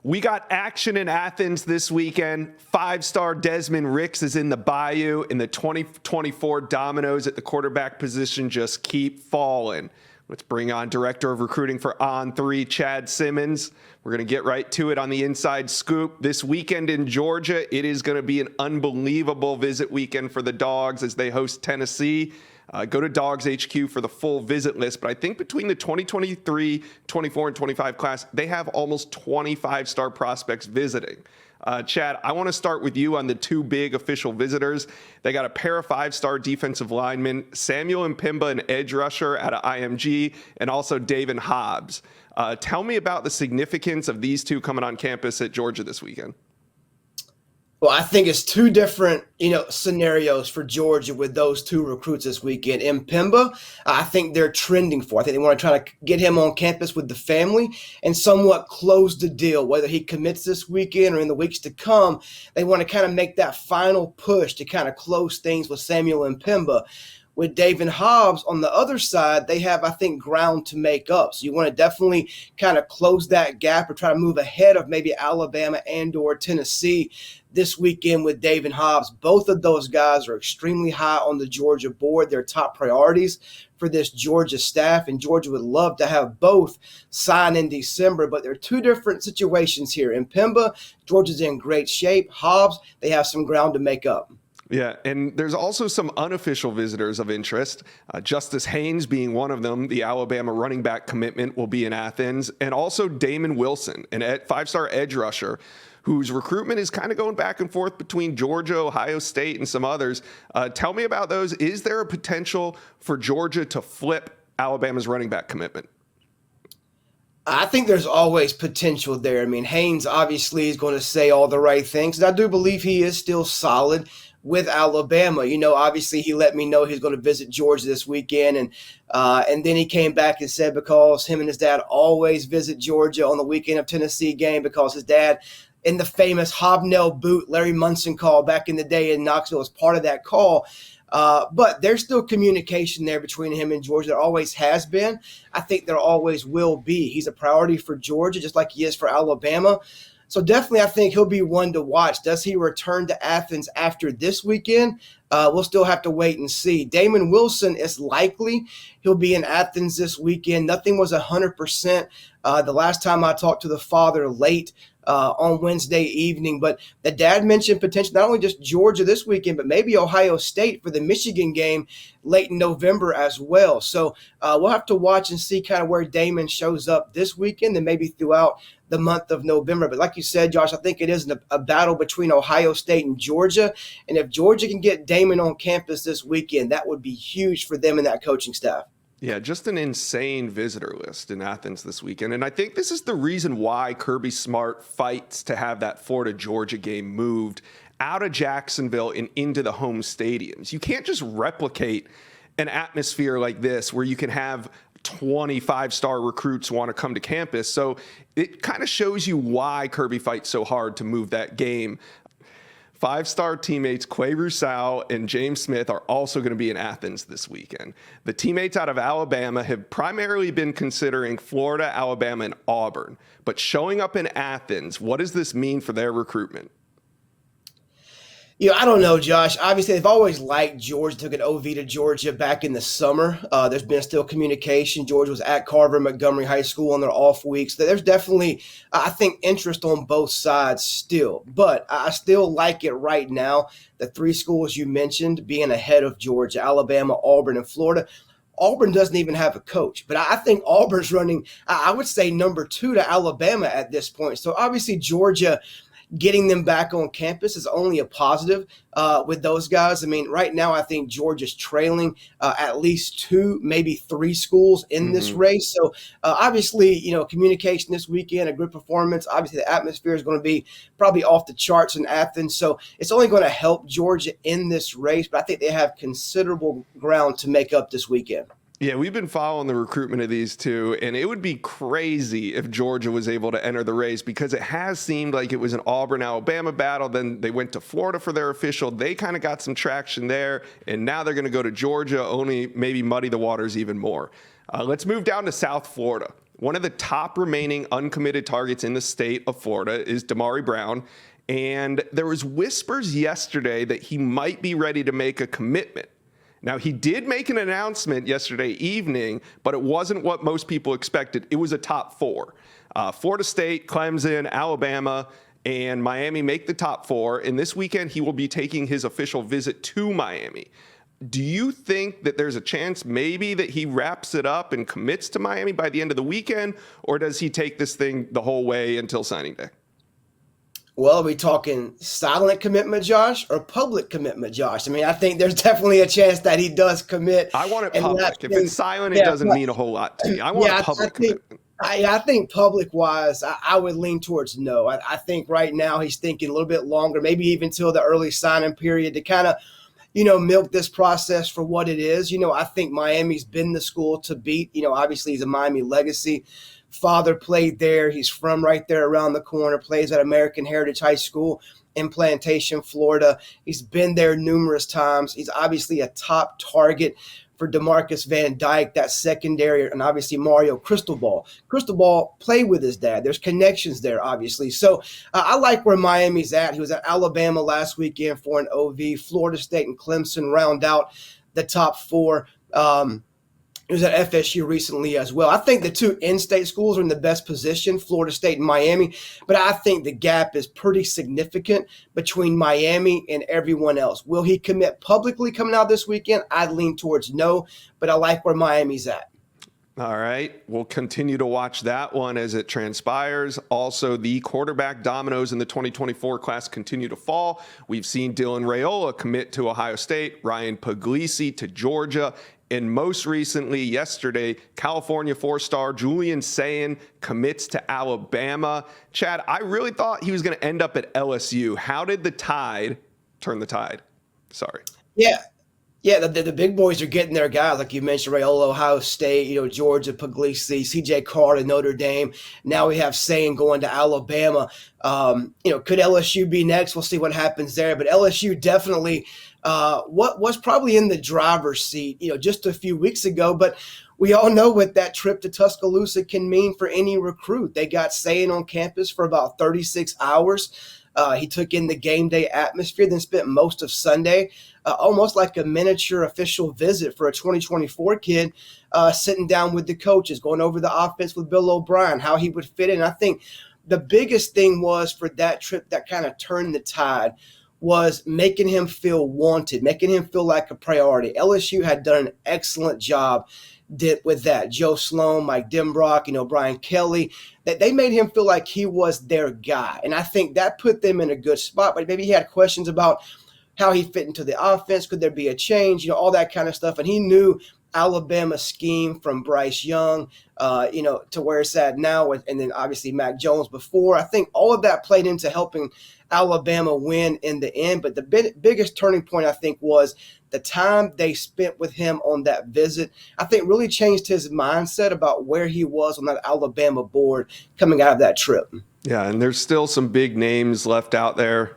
We got action in Athens this weekend. Five-star Desmond Ricks is in the Bayou, and the 2024 dominoes at the quarterback position just keep falling. Let's bring on Director of Recruiting for On3, Chad Simmons. We're going to get right to it on the Inside Scoop. This weekend in Georgia, it is going to be an unbelievable visit weekend for the Dogs as they host Tennessee. Go to Dogs HQ for the full visit list. But I think between the 2023, 24, and 25 class, they have almost 25-star prospects visiting. Chad, I want to start with you on the two big official visitors. They got a pair of five-star defensive linemen, Samuel Mpemba, an edge rusher out of IMG, and also David Hobbs. Tell me about the significance of these two coming on campus at Georgia this weekend. Well, I think it's two different, scenarios for Georgia with those two recruits this weekend. Mpemba, I think they're trending for. I think they want to try to get him on campus with the family and somewhat close the deal. Whether he commits this weekend or in the weeks to come, they want to kind of make that final push to kind of close things with Samuel Mpemba. With David Hobbs on the other side, they have, I think, ground to make up. So you want to definitely kind of close that gap or try to move ahead of maybe Alabama and or Tennessee this weekend with David Hobbs. Both of those guys are extremely high on the Georgia board. They're top priorities for this Georgia staff, and Georgia would love to have both sign in December. But there are two different situations here. Mpemba, Georgia's in great shape. Hobbs, they have some ground to make up. Yeah, and there's also some unofficial visitors of interest. Justice Haynes being one of them. The Alabama running back commitment will be in Athens. And also Damon Wilson, an five-star edge rusher, whose recruitment is kind of going back and forth between Georgia, Ohio State, and some others. Tell me about those. Is there a potential for Georgia to flip Alabama's running back commitment? I think there's always potential there. I mean, Haynes obviously is going to say all the right things. And I do believe he is still solid with Alabama. Obviously he let me know he's going to visit Georgia this weekend. And then he came back and said because him and his dad always visit Georgia on the weekend of Tennessee game because his dad in the famous hobnail boot Larry Munson call back in the day in Knoxville was part of that call. But there's still communication there between him and Georgia. There always has been. I think there always will be. He's a priority for Georgia, just like he is for Alabama. So definitely I think he'll be one to watch. Does he return to Athens after this weekend? We'll still have to wait and see. Damon Wilson is likely he'll be in Athens this weekend. Nothing was 100%. The last time I talked to the father late on Wednesday evening, but the dad mentioned potential not only just Georgia this weekend, but maybe Ohio State for the Michigan game late in November as well. So we'll have to watch and see kind of where Damon shows up this weekend and maybe throughout the month of November. But like you said, Josh, I think it is a battle between Ohio State and Georgia. And if Georgia can get Damon on campus this weekend, that would be huge for them and that coaching staff. Yeah, just an insane visitor list in Athens this weekend. And I think this is the reason why Kirby Smart fights to have that Florida-Georgia game moved out of Jacksonville and into the home stadiums. You can't just replicate an atmosphere like this where you can have 25-star recruits want to come to campus. So it kind of shows you why Kirby fights so hard to move that game. Five-star teammates Quay Rousseau and James Smith are also going to be in Athens this weekend. The teammates out of Alabama have primarily been considering Florida, Alabama, and Auburn. But showing up in Athens, what does this mean for their recruitment? I don't know, Josh. Obviously, they've always liked Georgia. Took an OV to Georgia back in the summer. There's been still communication. Georgia was at Carver Montgomery High School on their off weeks. There's definitely, I think, interest on both sides still. But I still like it right now. The three schools you mentioned being ahead of Georgia, Alabama, Auburn, and Florida. Auburn doesn't even have a coach, but I think Auburn's running, I would say, number 2 to Alabama at this point. So obviously Georgia getting them back on campus is only a positive with those guys. I mean, right now I think Georgia's trailing at least 2, maybe 3 schools in this race. So obviously, communication this weekend, a good performance. Obviously, the atmosphere is going to be probably off the charts in Athens. So it's only going to help Georgia in this race, but I think they have considerable ground to make up this weekend. Yeah, we've been following the recruitment of these two, and it would be crazy if Georgia was able to enter the race because it has seemed like it was an Auburn-Alabama battle. Then they went to Florida for their official. They kind of got some traction there, and now they're going to go to Georgia, only maybe muddy the waters even more. Let's move down to South Florida. One of the top remaining uncommitted targets in the state of Florida is Demari Brown. And there was whispers yesterday that he might be ready to make a commitment. Now, he did make an announcement yesterday evening, but it wasn't what most people expected. It was a top four. Florida State, Clemson, Alabama, and Miami make the top four. And this weekend, he will be taking his official visit to Miami. Do you think that there's a chance maybe that he wraps it up and commits to Miami by the end of the weekend? Or does he take this thing the whole way until signing day? Well, are we talking silent commitment, Josh, or public commitment, Josh? I mean, I think there's definitely a chance that he does commit. I want it public. If it's silent, it doesn't mean a whole lot to me. I want a public commitment. I think public-wise, I would lean towards no. I think right now he's thinking a little bit longer, maybe even till the early signing period to kind of, milk this process for what it is. I think Miami's been the school to beat. Obviously he's a Miami legacy. Father played there. He's from right there around the corner, plays at American Heritage High School in Plantation, Florida. He's been there numerous times. He's obviously a top target for DeMarcus Van Dyke, that secondary, and obviously Mario Cristobal. Cristobal played with his dad. There's connections there, obviously. So I like where Miami's at. He was at Alabama last weekend for an OV. Florida State and Clemson round out the top four. He was at FSU recently as well. I think the two in-state schools are in the best position, Florida State and Miami, but I think the gap is pretty significant between Miami and everyone else. Will he commit publicly coming out this weekend? I'd lean towards no, but I like where Miami's at. All right. We'll continue to watch that one as it transpires. Also, the quarterback dominoes in the 2024 class continue to fall. We've seen Dylan Raiola commit to Ohio State, Ryan Puglisi to Georgia, and most recently, yesterday, California four-star Julian Sayin commits to Alabama. Chad, I really thought he was going to end up at LSU. How did the tide turn the tide? Sorry. Yeah, the big boys are getting their guys, like you mentioned, Raiola, Ohio State, Georgia, Puglisi, CJ Carter, Notre Dame. Now we have Sayin going to Alabama. Could LSU be next? We'll see what happens there. But LSU definitely what was probably in the driver's seat, just a few weeks ago. But we all know what that trip to Tuscaloosa can mean for any recruit. They got Sayin on campus for about 36 hours. He took in the game day atmosphere, then spent most of Sunday almost like a miniature official visit for a 2024 kid, sitting down with the coaches, going over the offense with Bill O'Brien, how he would fit in. I think the biggest thing was for that trip that kind of turned the tide was making him feel wanted, making him feel like a priority. LSU had done an excellent job with that. Joe Sloan, Mike Denbrock, Brian Kelly, that they made him feel like he was their guy. And I think that put them in a good spot. But maybe he had questions about how he fit into the offense. Could there be a change? All that kind of stuff. And he knew Alabama's scheme from Bryce Young, to where it's at now. And then obviously Mac Jones before. I think all of that played into helping Alabama win in the end. But the biggest turning point, I think, was the time they spent with him on that visit. I think really changed his mindset about where he was on that Alabama board coming out of that trip. Yeah, and there's still some big names left out there.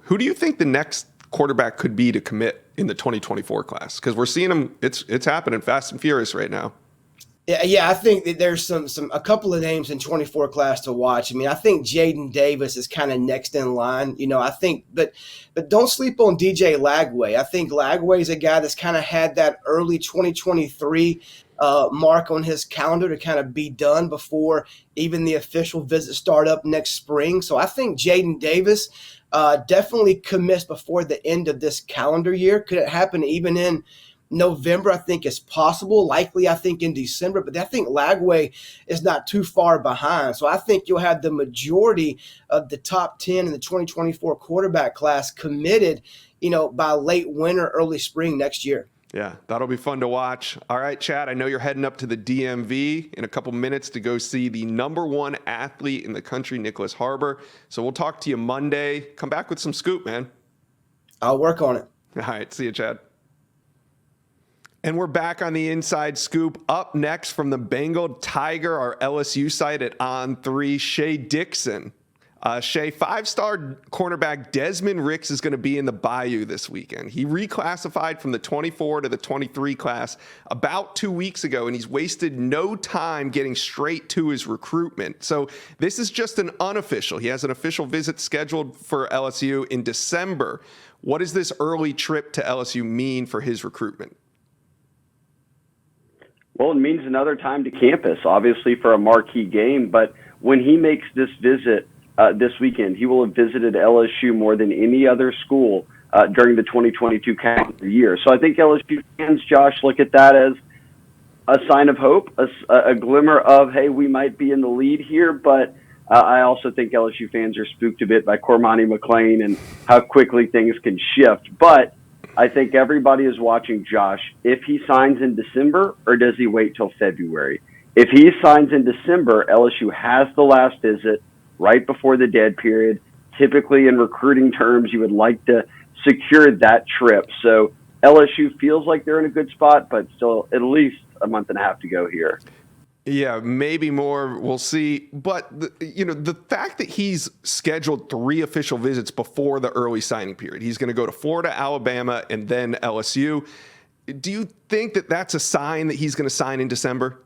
Who do you think the next quarterback could be to commit in the 2024 class? Because we're seeing them, it's happening fast and furious right now. Yeah, I think that there's a couple of names in 24 class to watch. I mean, I think Jaden Davis is kind of next in line. I think, but don't sleep on DJ Lagway. I think Lagway is a guy that's kind of had that early 2023 mark on his calendar to kind of be done before even the official visit start up next spring. So I think Jaden Davis definitely commits before the end of this calendar year. Could it happen even in November? I think it's possible. Likely, I think in December. But I think Lagway is not too far behind. So I think you'll have the majority of the top 10 in the 2024 quarterback class committed, by late winter, early spring next year. Yeah, that'll be fun to watch. All right, Chad, I know you're heading up to the DMV in a couple minutes to go see the #1 athlete in the country, Nicholas Harbor. So we'll talk to you Monday. Come back with some scoop, man. I'll work on it. All right, see you, Chad. And we're back on the Inside Scoop. Up next from the Bengal Tiger, our LSU site at On3, Shea Dixon Shay, five-star cornerback Desmond Ricks is going to be in the Bayou this weekend. He reclassified from the 24 to the 23 class about 2 weeks ago, and he's wasted no time getting straight to his recruitment. So this is just an unofficial. He has an official visit scheduled for LSU in December. What does this early trip to LSU mean for his recruitment? Well, it means another time to campus, obviously for a marquee game. But when he makes this visit this weekend, he will have visited LSU more than any other school during the 2022 calendar year. So I think LSU fans, Josh, look at that as a sign of hope, a glimmer of, hey, we might be in the lead here. But I also think LSU fans are spooked a bit by Cormani McClain and how quickly things can shift. But I think everybody is watching Josh. If he signs in December, or does he wait till February? If he signs in December, LSU has the last visit right before the dead period. Typically in recruiting terms, you would like to secure that trip. So LSU feels like they're in a good spot, but still at least a month and a half to go here. Yeah, maybe more. We'll see. But, the fact that he's scheduled 3 official visits before the early signing period, he's going to go to Florida, Alabama, and then LSU. Do you think that that's a sign that he's going to sign in December?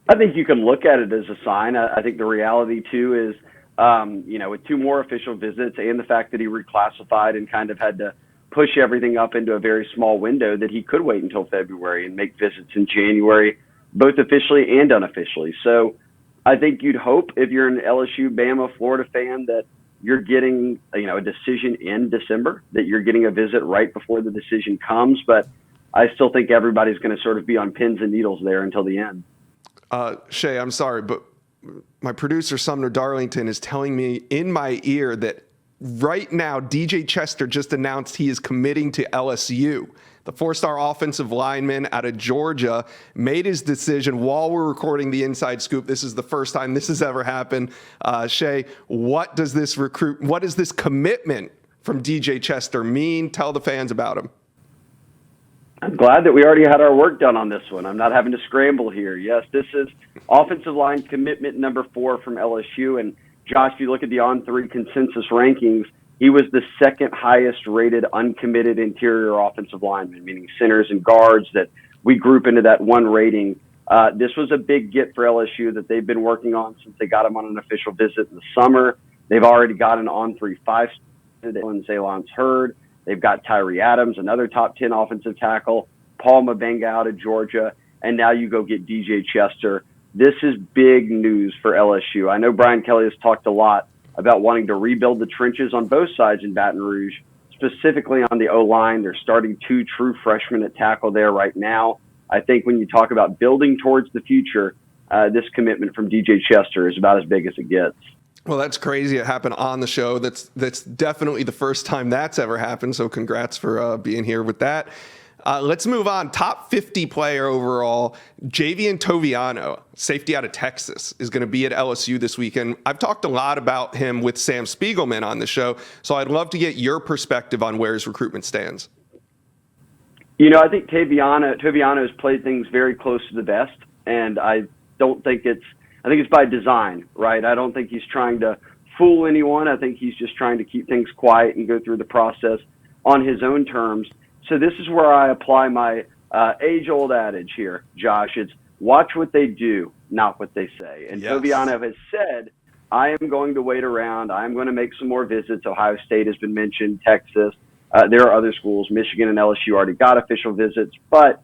I think you can look at it as a sign. I think the reality, too, is, with 2 more official visits and the fact that he reclassified and kind of had to push everything up into a very small window, that he could wait until February and make visits in January, both officially and unofficially. So I think you'd hope, if you're an LSU, Bama, Florida fan, that you're getting a decision in December, that you're getting a visit right before the decision comes. But I still think everybody's going to sort of be on pins and needles there until the end. Shay, I'm sorry, but my producer, Sumner Darlington, is telling me in my ear that right now DJ Chester just announced he is committing to LSU. The 4-star offensive lineman out of Georgia made his decision while we're recording the Inside Scoop. This is the first time this has ever happened. Shay, what does this commitment from DJ Chester mean? Tell the fans about him. I'm glad that we already had our work done on this one. I'm not having to scramble here. Yes, this is offensive line commitment number 4 from LSU. And Josh, if you look at the On3 consensus rankings, he was the second highest rated uncommitted interior offensive lineman, meaning centers and guards that we group into that one rating. This was a big get for LSU that they've been working on since they got him on an official visit in the summer. They've already got an On3 5-star in Zalon's Hurd. They've got Tyree Adams, another top 10 offensive tackle, Paul Mabenga out of Georgia, and now you go get DJ Chester. This is big news for LSU. I know Brian Kelly has talked a lot about wanting to rebuild the trenches on both sides in Baton Rouge, specifically on the O-line. They're starting 2 true freshmen at tackle there right now. I think when you talk about building towards the future, this commitment from DJ Chester is about as big as it gets. Well, that's crazy. It happened on the show. That's definitely the first time that's ever happened. So congrats for being here with that. Let's move on. Top 50 player overall, Javian Toviano, safety out of Texas, is going to be at LSU this weekend. I've talked a lot about him with Sam Spiegelman on the show, so I'd love to get your perspective on where his recruitment stands. I think Toviano has played things very close to the vest, and I think it's by design, right? I don't think he's trying to fool anyone. I think he's just trying to keep things quiet and go through the process on his own terms. So this is where I apply my age-old adage here, Josh. It's watch what they do, not what they say. And yes. Toviano has said, I am going to wait around. I'm going to make some more visits. Ohio State has been mentioned, Texas. There are other schools. Michigan and LSU already got official visits. But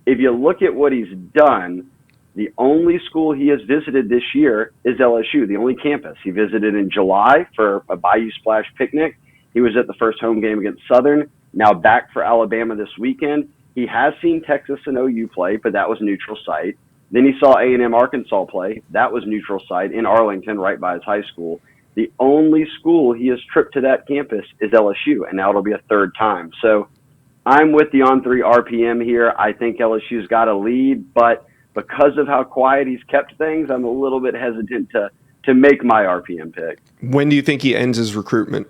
if you look at what he's done, the only school he has visited this year is LSU, the only campus. He visited in July for a Bayou Splash picnic. He was at the first home game against Southern, now back for Alabama this weekend. He has seen Texas and OU play, but that was neutral site. Then he saw A&M Arkansas play. That was neutral site in Arlington, right by his high school. The only school he has tripped to that campus is LSU, and now it'll be a third time. So I'm with the On3 RPM here. I think LSU's got a lead, but because of how quiet he's kept things, I'm a little bit hesitant to make my RPM pick. When do you think he ends his recruitment?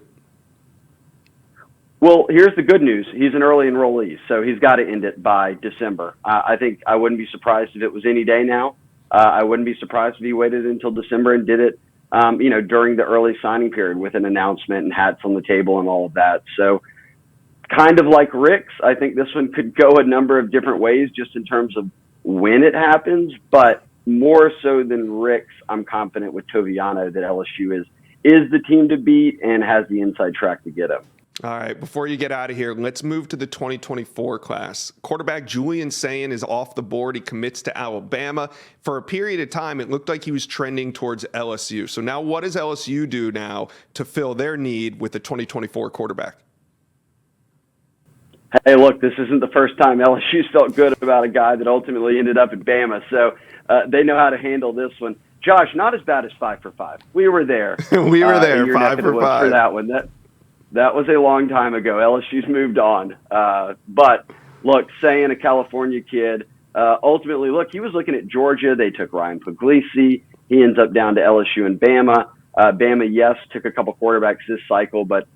Well, here's the good news. He's an early enrollee, so he's got to end it by December. I think I wouldn't be surprised if it was any day now. I wouldn't be surprised if he waited until December and did it during the early signing period with an announcement and hats on the table and all of that. So kind of like Ricks, I think this one could go a number of different ways just in terms of when it happens, but more so than Ricks, I'm confident with Toviano that LSU is the team to beat and has the inside track to get him. All right, before you get out of here, let's move to the 2024 class. Quarterback Julian Sayin is off the board. He commits to Alabama. For a period of time, it looked like he was trending towards LSU. So now what does LSU do now to fill their need with the 2024 quarterback? Hey, look, this isn't the first time LSU's felt good about a guy that ultimately ended up at Bama. So they know how to handle this one. Josh, not as bad as 5 for 5. We were there. We were there, 5 for 5. For that one. That was a long time ago. LSU's moved on. But, look, saying a California kid, ultimately, look, he was looking at Georgia. They took Ryan Puglisi. He ends up down to LSU and Bama. Bama, yes, took a couple quarterbacks this cycle, but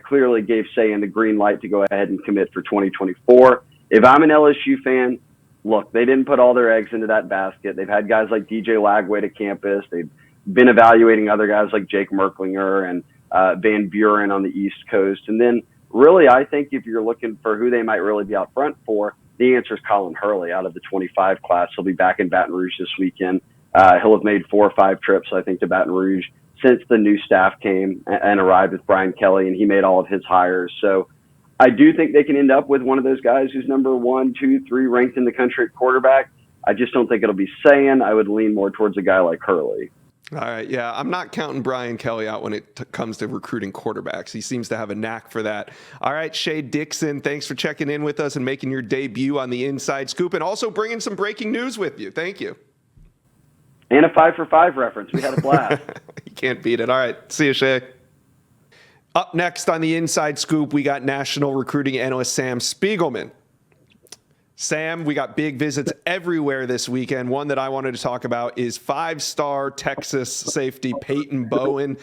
clearly gave Sayin the green light to go ahead and commit for 2024. If I'm an LSU fan, look, they didn't put all their eggs into that basket. They've had guys like DJ Lagway to campus. They've been evaluating other guys like Jake Merklinger and Van Buren on the East Coast. And then really, I think if you're looking for who they might really be out front for, the answer is Colin Hurley out of the 25 class. He'll be back in Baton Rouge this weekend. He'll have made 4 or 5 trips, I think, to Baton Rouge since the new staff came and arrived with Brian Kelly, and he made all of his hires. So I do think they can end up with one of those guys who's number 1, 2, 3 ranked in the country at quarterback. I just don't think it'll be Sayin. I would lean more towards a guy like Hurley. All right, yeah, I'm not counting Brian Kelly out when it comes to recruiting quarterbacks. He seems to have a knack for that. All right, Shea Dixon, thanks for checking in with us and making your debut on the Inside Scoop and also bringing some breaking news with you. Thank you. And a 5 for 5 reference. We had a blast. You can't beat it. All right, see you, Shea. Up next on the Inside Scoop, we got national recruiting analyst Sam Spiegelman. Sam, we got big visits everywhere this weekend. One that I wanted to talk about is 5-star Texas safety Peyton Bowen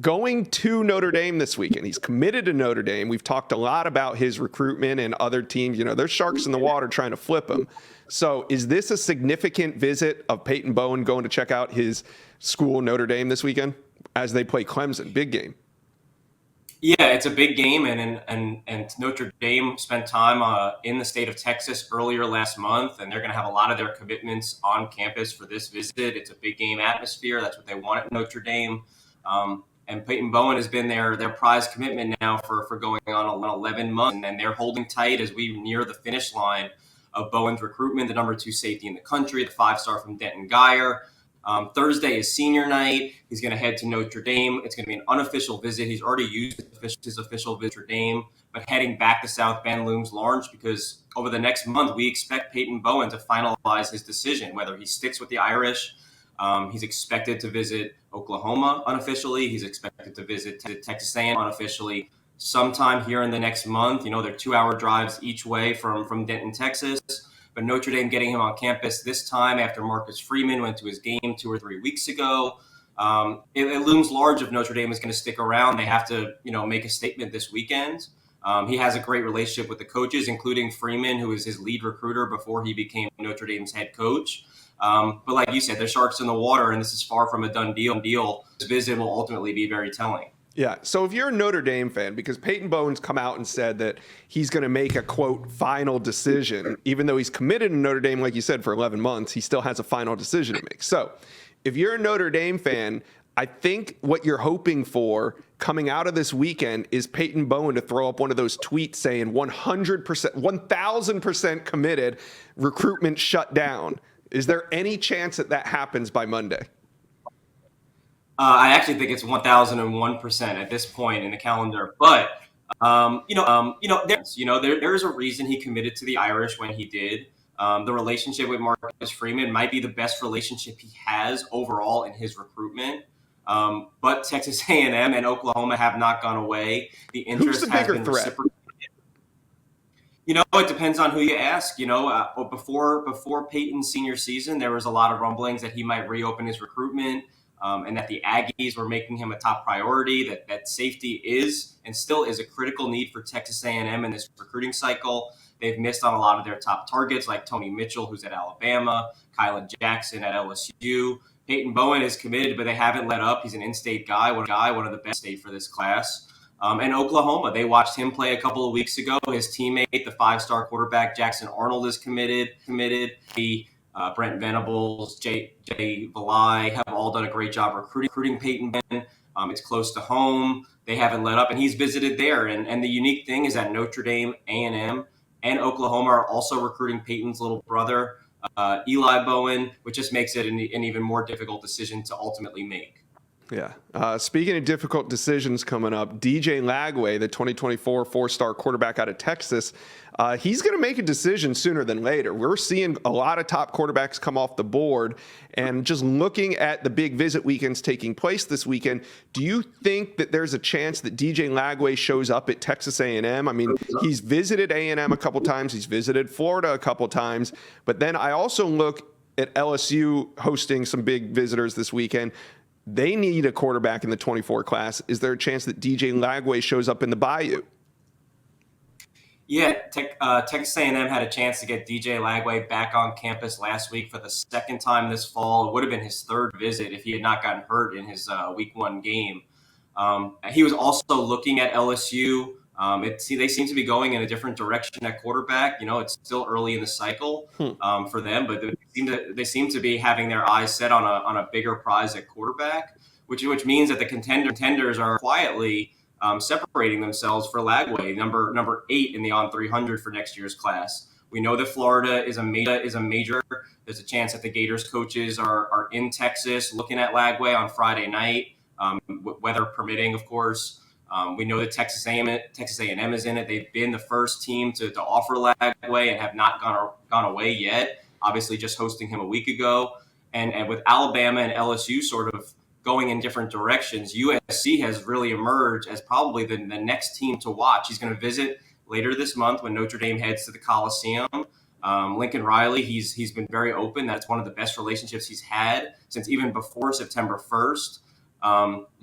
going to Notre Dame this weekend. He's committed to Notre Dame. We've talked a lot about his recruitment and other teams. You know, there's sharks in the water trying to flip him. So is this a significant visit of Peyton Bowen going to check out his school, Notre Dame, this weekend as they play Clemson? Big game. Yeah, it's a big game, and Notre Dame spent time in the state of Texas earlier last month, and they're going to have a lot of their commitments on campus for this visit. It's a big game atmosphere. That's what they want at Notre Dame. And Peyton Bowen has been their prize commitment now for going on 11 months, and they're holding tight as we near the finish line of Bowen's recruitment, the number 2 safety in the country, the 5-star from Denton Geyer. Thursday is senior night. He's going to head to Notre Dame. It's going to be an unofficial visit. He's already used his official visit to Notre Dame, but heading back to South Bend looms large because over the next month, we expect Peyton Bowen to finalize his decision, whether he sticks with the Irish. He's expected to visit Oklahoma unofficially. He's expected to visit Texas A&M unofficially sometime here in the next month. You know, they're 2-hour drives each way from Denton, Texas. But Notre Dame getting him on campus this time after Marcus Freeman went to his game 2 or 3 weeks ago. It looms large if Notre Dame is going to stick around. They have to, make a statement this weekend. He has a great relationship with the coaches, including Freeman, who was his lead recruiter before he became Notre Dame's head coach. But like you said, there's sharks in the water, and this is far from a done deal. This visit will ultimately be very telling. Yeah. So if you're a Notre Dame fan, because Peyton Bowen's come out and said that he's going to make a, quote, final decision, even though he's committed to Notre Dame, like you said, for 11 months, he still has a final decision to make. So if you're a Notre Dame fan, I think what you're hoping for coming out of this weekend is Peyton Bowen to throw up one of those tweets saying 100%, 1,000% committed, recruitment shut down. Is there any chance that happens by Monday? I actually think it's 1,001% at this point in the calendar. But there's a reason he committed to the Irish when he did. The relationship with Marcus Freeman might be the best relationship he has overall in his recruitment. But Texas A&M and Oklahoma have not gone away. The interest has been reciprocated. It depends on who you ask. Before Peyton's senior season, there was a lot of rumblings that he might reopen his recruitment. And that the Aggies were making him a top priority, that safety is and still is a critical need for Texas A&M in this recruiting cycle. They've missed on a lot of their top targets like Tony Mitchell, who's at Alabama, Kylan Jackson at LSU. Peyton Bowen is committed, but they haven't let up. He's an in-state guy, one of the best state for this class. And Oklahoma, they watched him play a couple of weeks ago. His teammate, the 5-star quarterback Jackson Arnold, is committed. Brent Venables, Jay Valai have all done a great job recruiting Peyton Bowen. It's close to home. They haven't let up, and he's visited there. And the unique thing is that Notre Dame, A&M, and Oklahoma are also recruiting Peyton's little brother, Eli Bowen, which just makes it an even more difficult decision to ultimately make. Yeah. Speaking of difficult decisions coming up, DJ Lagway, the 2024 4-star quarterback out of Texas, he's going to make a decision sooner than later. We're seeing a lot of top quarterbacks come off the board, and just looking at the big visit weekends taking place this weekend, do you think that there's a chance that DJ Lagway shows up at Texas A&M? I mean, he's visited A&M a couple times. He's visited Florida a couple times. But then I also look at LSU hosting some big visitors this weekend. They need a quarterback in the 24 class. Is there a chance that DJ Lagway shows up in the Bayou? Yeah, Texas A&M had a chance to get DJ Lagway back on campus last week for the second time this fall. It would have been his third visit if he had not gotten hurt in his week 1 game. He was also looking at LSU. They seem to be going in a different direction at quarterback. You know, it's still early in the cycle for them, but they seem to be having their eyes set on a bigger prize at quarterback, which means that the contenders are quietly separating themselves for Lagway, number 8 in the on 300 for next year's class. We know that Florida is a major. There's a chance that the Gators coaches are in Texas looking at Lagway on Friday night, weather permitting, of course. We know that Texas A&M is in it. They've been the first team to offer Lagway and have not gone away yet. Obviously, just hosting him a week ago, and with Alabama and LSU sort of going in different directions, USC has really emerged as probably the next team to watch. He's going to visit later this month when Notre Dame heads to the Coliseum. Lincoln Riley, he's been very open. That's one of the best relationships he's had since even before September 1st.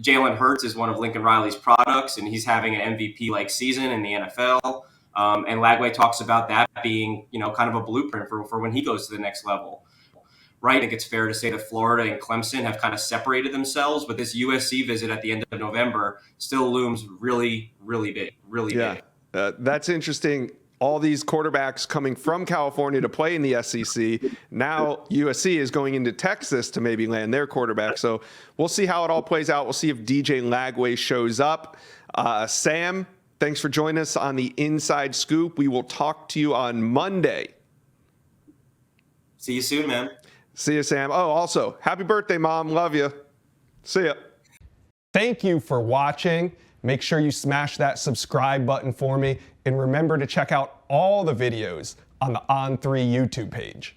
Jalen Hurts is one of Lincoln Riley's products, and he's having an MVP-like season in the NFL. And Lagway talks about that being, kind of a blueprint for when he goes to the next level. Right? I think it's fair to say that Florida and Clemson have kind of separated themselves, but this USC visit at the end of November still looms really, really big, big. That's interesting. All these quarterbacks coming from California to play in the SEC. Now USC is going into Texas to maybe land their quarterback. So we'll see how it all plays out. We'll see if DJ Lagway shows up. Sam, thanks for joining us on the Inside Scoop. We will talk to you on Monday. See you soon, man. See you, Sam. Oh, also, happy birthday, Mom. Love you. See ya. Thank you for watching. Make sure you smash that subscribe button for me. And remember to check out all the videos on the On3 YouTube page.